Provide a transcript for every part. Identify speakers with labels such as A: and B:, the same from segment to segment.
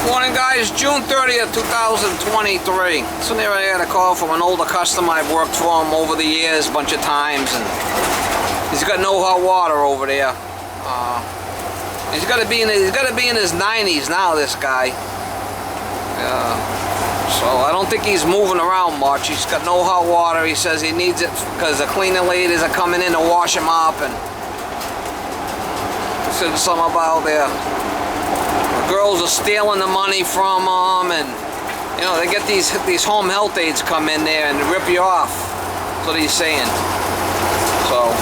A: Morning guys, June 30th, 2023. So there I had a call from an older customer. I've worked for him over the years a bunch of times, and he's got no hot water over there. He's got to be in his 90s now, this guy. So I don't think he's moving around much. He's got no hot water. He says he needs it because the cleaning ladies are coming in to wash him up, and he said something about there. Girls are stealing the money from them, and you know, they get these home health aides come in there and rip you off. That's what he's saying. So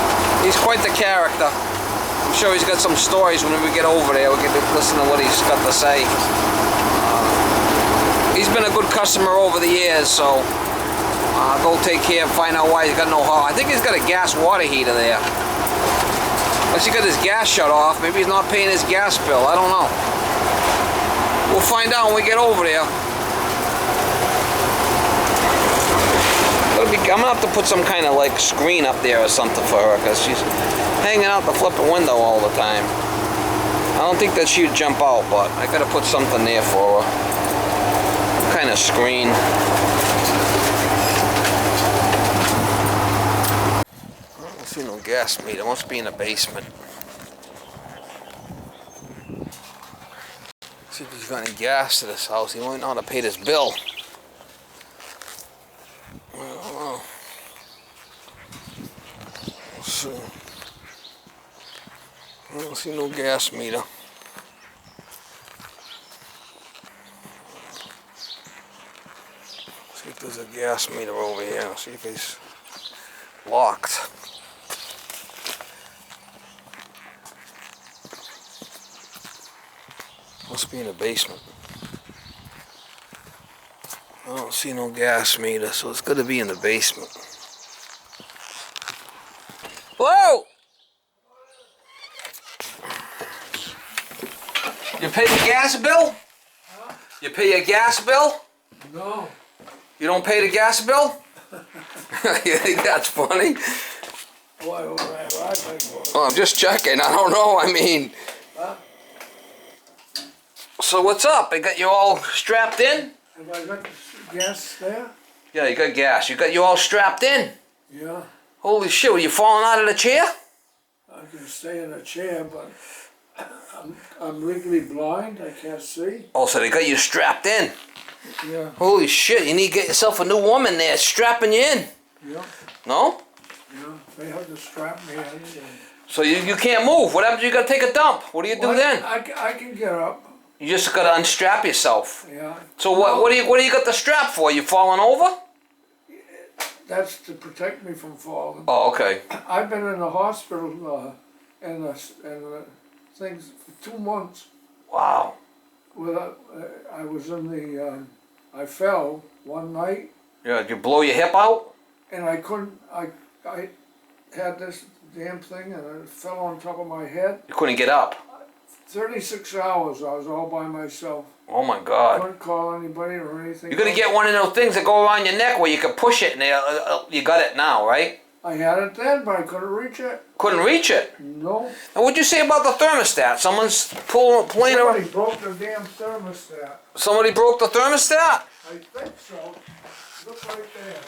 A: he's quite the character. I'm sure he's got some stories. When we get over there, we can listen to what he's got to say. He's been a good customer over the years, so go take care and find out why he's got no hot. I think he's got a gas water heater there. Unless he got his gas shut off. Maybe he's not paying his gas bill. I don't know. We'll find out when we get over there. I'm gonna have to put some kind of like screen up there or something for her, because she's hanging out the flipping window all the time. I don't think that she'd jump out, but I gotta put something there for her. Some kind of screen. I don't see no gas meter. It must be in the basement. See if he's got any gas to this house. He might not have paid his bill. I don't know. Let's see. I don't see no gas meter. See if there's a gas meter over here. See if he's locked. Must be in the basement. I don't see no gas meter, so it's got to be in the basement. Hello? You pay your gas bill? Huh? You pay your gas bill?
B: No.
A: You don't pay the gas bill? You think that's funny?
B: Why?
A: Oh, I'm just checking. I don't know. I mean...
B: Huh?
A: So what's up? They got you all strapped in?
B: Have I got gas there?
A: Yeah, you got gas. You got you all strapped in?
B: Yeah.
A: Holy shit, were you falling out of the chair?
B: I can stay in a chair, but I'm legally blind. I can't see.
A: Oh, so they got you strapped in?
B: Yeah.
A: Holy shit, you need to get yourself a new woman there strapping you in.
B: Yeah.
A: No?
B: Yeah. They have to strap me in.
A: So you can't move. What happens if you got to take a dump? What do you do then?
B: I can get up.
A: You just got to unstrap yourself.
B: Yeah.
A: So what do you got the strap for? You falling over?
B: That's to protect me from falling.
A: Oh, okay.
B: I've been in the hospital and things for 2 months.
A: Wow.
B: I was in the. I fell one night.
A: Yeah, did you blow your hip out?
B: And I couldn't. I had this damn thing, and it fell on top of my head.
A: You couldn't get up?
B: 36 hours. I was all by myself.
A: Oh my God.
B: Couldn't call anybody or anything.
A: You're gonna get one of those things that go around your neck where you can push it, and you got it now, right?
B: I had it then, but I couldn't reach it.
A: Couldn't reach it?
B: No.
A: And what'd you say about the thermostat? Someone's playing
B: Somebody broke the damn thermostat.
A: Somebody broke the thermostat?
B: I think so. Look right there.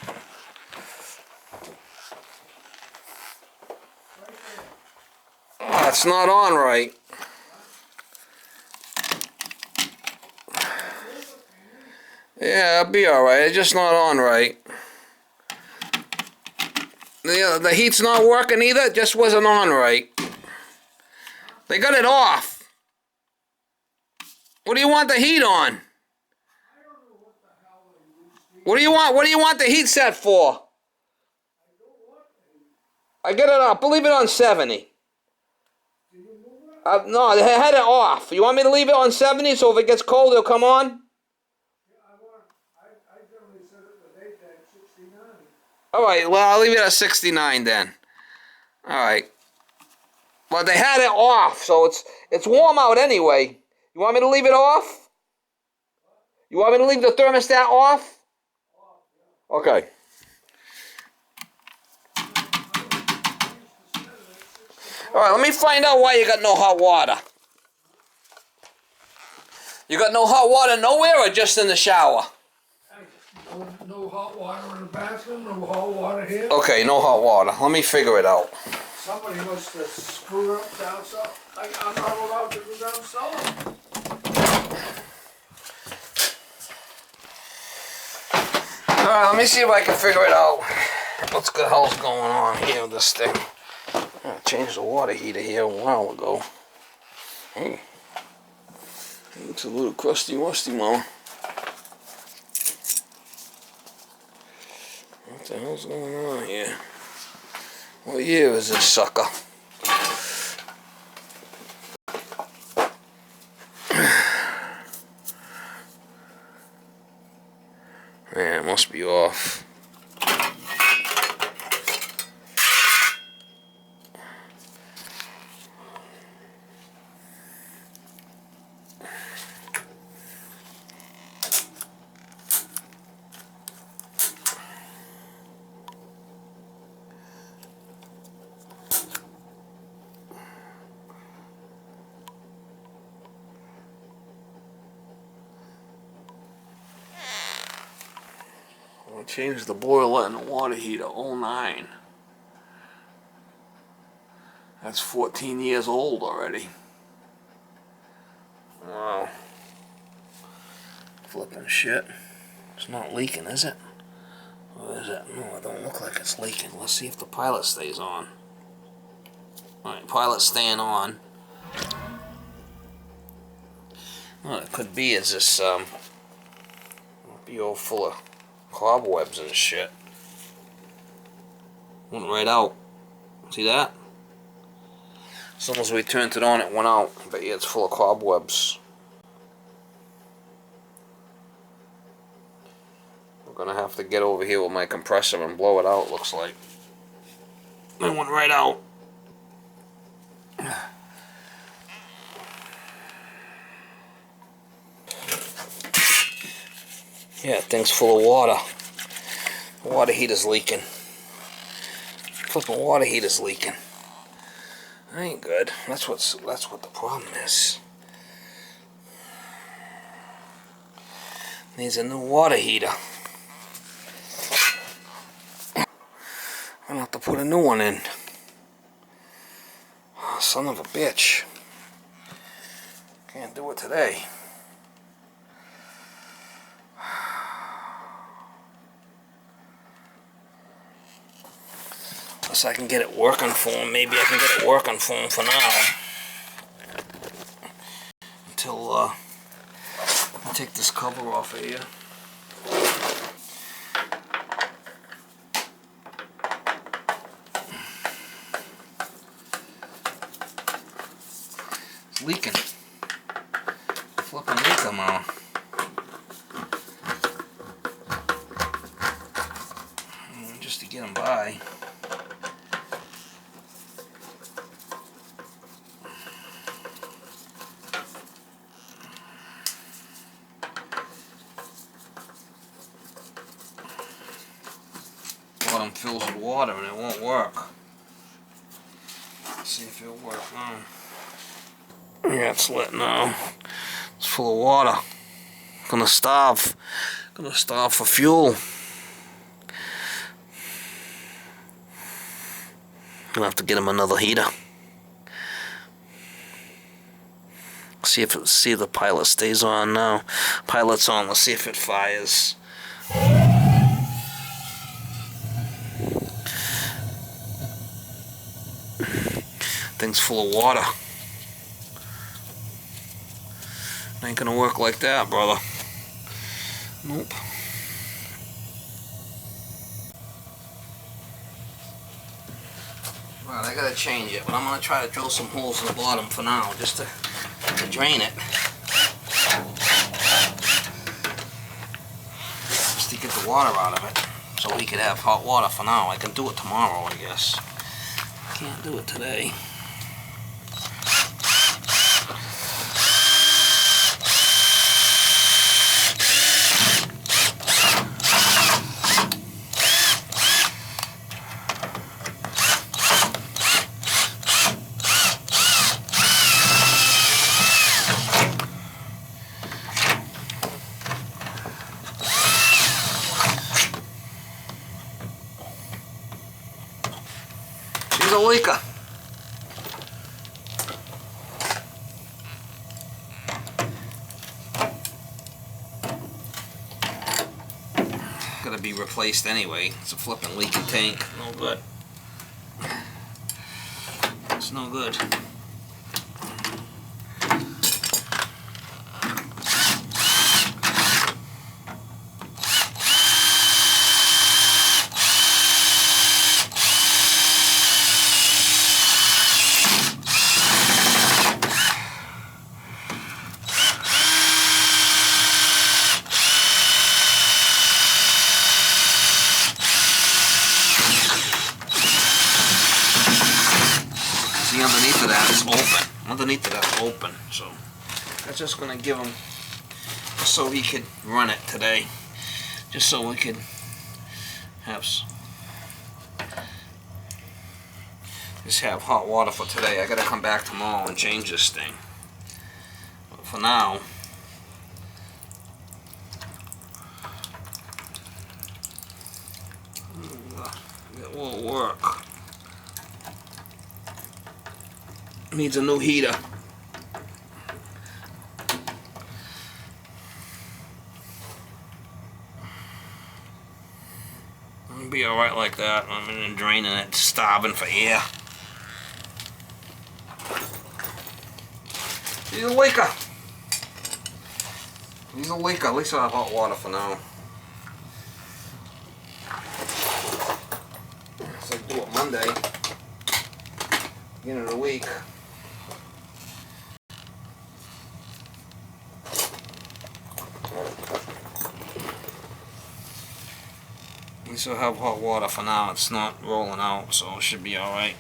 B: Right there.
A: Oh, it's not on right. Yeah, it'll be alright. It's just not on right. The heat's not working either. It just wasn't on right. They got it off. What do you want the heat on? What do you want? What do you want the heat set for? I get it up. Leave it on 70. No, they had it off. You want me to leave it on 70 so if it gets cold, it'll come on? Alright, well, I'll leave it at 69 then. Alright. Well, they had it off, so it's warm out anyway. You want me to leave it off? You want me to leave the thermostat off? Okay. Alright, let me find out why you got no hot water. You got no hot water nowhere or just in the shower?
B: No hot water in the bathroom, no hot water here.
A: Okay, no hot water. Let me figure it out.
B: Somebody must have screwed up down south. I'm not allowed to go down south.
A: Alright, let me see if I can figure it out. What's the hell's going on here with this thing? I changed the water heater here a while ago. Hey. It looks a little crusty musty, Mom. What the hell's going on here? What year is this sucker? Man, it must be off. I changed the boiler and the water heater, '09. That's 14 years old already. Wow. Flipping shit. It's not leaking, is it? Or is it? No, it don't look like it's leaking. Let's see if the pilot stays on. Alright, pilot's staying on. What it could be is this, be all full of cobwebs and shit. Went right out. See that? As soon as we turned it on, it went out. But yeah, it's full of cobwebs. We're gonna have to get over here with my compressor and blow it out, looks like. It went right out. Yeah, that thing's full of water. The water heater's leaking. Flipping water heater's leaking. That ain't good. That's what the problem is. Needs a new water heater. I'm gonna have to put a new one in. Oh, son of a bitch. Can't do it today. Unless I can get it working for him. Maybe I can get it working for him for now. Until, I'll take this cover off of here. It's leaking. Flipping leaking now. Just to get him by. Bottom fills with water and it won't work. Let's see if it'll work now. Yeah, it's lit now. It's full of water. Gonna starve. Gonna starve for fuel. Gonna have to get him another heater. See if the pilot stays on now. Pilot's on. Let's see if it fires. Thing's full of water. Ain't gonna work like that, brother. Nope. Right, I gotta change it, but I'm gonna try to drill some holes in the bottom for now, just to drain it. Just to get the water out of it, so we could have hot water for now. I can do it tomorrow, I guess. Can't do it today. be replaced anyway. It's a flipping leaky tank. No good. It's no good. Underneath of that is open. Underneath of that's open, so that's just gonna give him just so he could run it today, just so we could have just have hot water for today. I gotta come back tomorrow and change this thing. But for now, it will work. Needs a new heater. It'll be alright like that. I'm in and draining it, starving for air. He's a leaker. He's a leaker. At least I'll have hot water for now. So I do it Monday, beginning of the week. At least I'll have hot water for now. It's not rolling out, so it should be alright.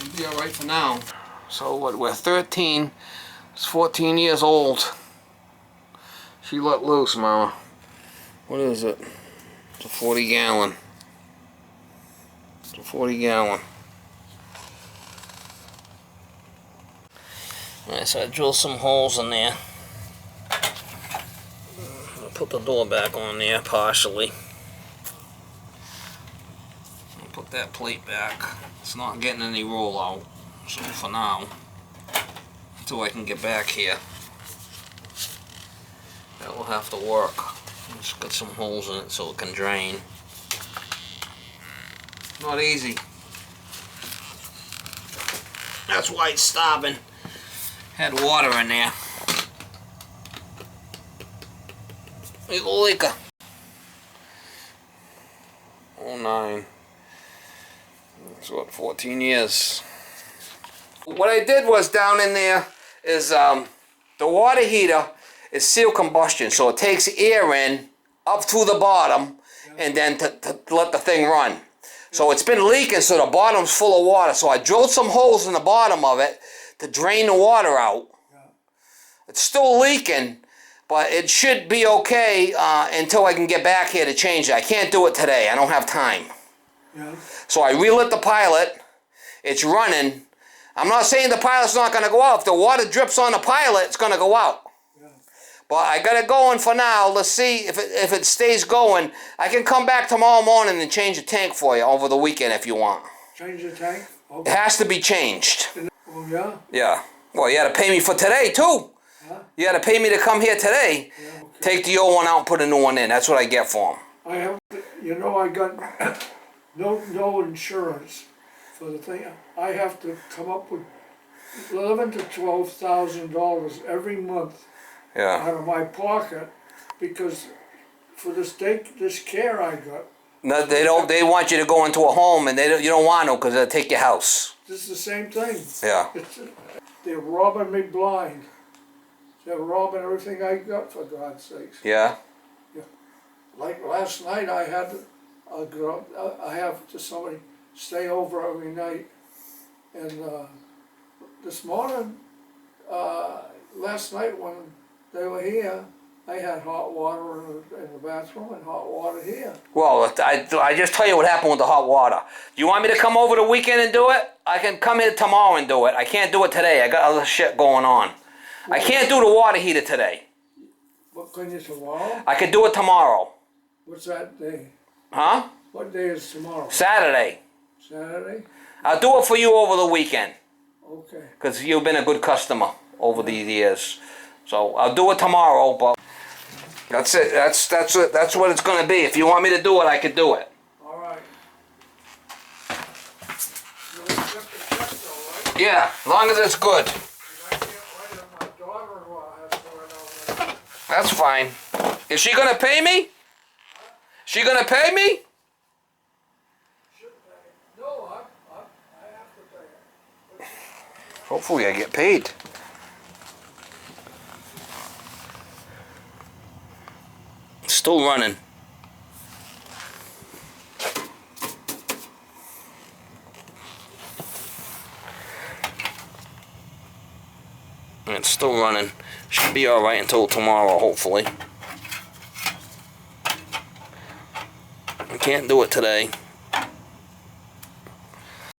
A: It'll be alright for now. So what, we're 13, it's 14 years old. She let loose, Mama. What is it? It's a 40 gallon. It's a 40 gallon. Alright, so I drilled some holes in there. I'll put the door back on there partially. I'll put that plate back. It's not getting any rollout, so for now, until I can get back here, that will have to work. Just got some holes in it so it can drain. Not easy. That's why it's stopping. Had water in there. He's a leaker. 09. That's what, 14 years. What I did was down in there is the water heater is sealed combustion, so it takes air in up through the bottom and then to let the thing run. So it's been leaking, so the bottom's full of water. So I drilled some holes in the bottom of it to drain the water out. It's still leaking, but it should be okay until I can get back here to change it. I can't do it today. I don't have time. Yeah. So I relit the pilot. It's running. I'm not saying the pilot's not going to go out. If the water drips on the pilot, it's going to go out. Yeah. But I got it going for now. Let's see if it stays going. I can come back tomorrow morning and change the tank for you over the weekend if you want.
B: Change the tank? Okay.
A: It has to be changed.
B: Oh, yeah?
A: Yeah. Well, you had to pay me for today, too. Huh? You had to pay me to come here today. Yeah, okay. Take the old one out and put a new one in. That's what I get for them.
B: I have, you know, I got no insurance for the thing. I have to come up with $11,000 to $12,000 every month out of my pocket because for this care I got.
A: No, they don't. They want you to go into a home, and you don't want to because they'll take your house.
B: This is the same thing.
A: Yeah.
B: They're robbing me blind. They're robbing everything I got, for God's sakes.
A: Yeah.
B: Yeah. Like last night, I had a girl. I have to somebody stay over every night, and this morning, last night when they were here, I had hot water in the bathroom and hot water here.
A: Well, I just tell you what happened with the hot water. Do you want me to come over the weekend and do it? I can come in tomorrow and do it. I can't do it today. I got other shit going on. I can't do the water heater today.
B: What, can you tomorrow?
A: I can do it tomorrow.
B: What's that day?
A: Huh?
B: What day is tomorrow?
A: Saturday.
B: Saturday?
A: I'll do it for you over the weekend.
B: Okay.
A: Because you've been a good customer over these years. So I'll do it tomorrow, but that's it. That's it. That's what it's going to be. If you want me to do it, I can do it.
B: All right. You'll accept the check though, right?
A: Yeah, as long as it's good.
B: I can't write it. My daughter-in-law has to write over it.
A: That's fine. Is she going to pay me? She going to pay me?
B: Should pay. No, I have to pay it.
A: Hopefully I get paid. It's still running. It's still running. Should be alright until tomorrow, hopefully. I can't do it today.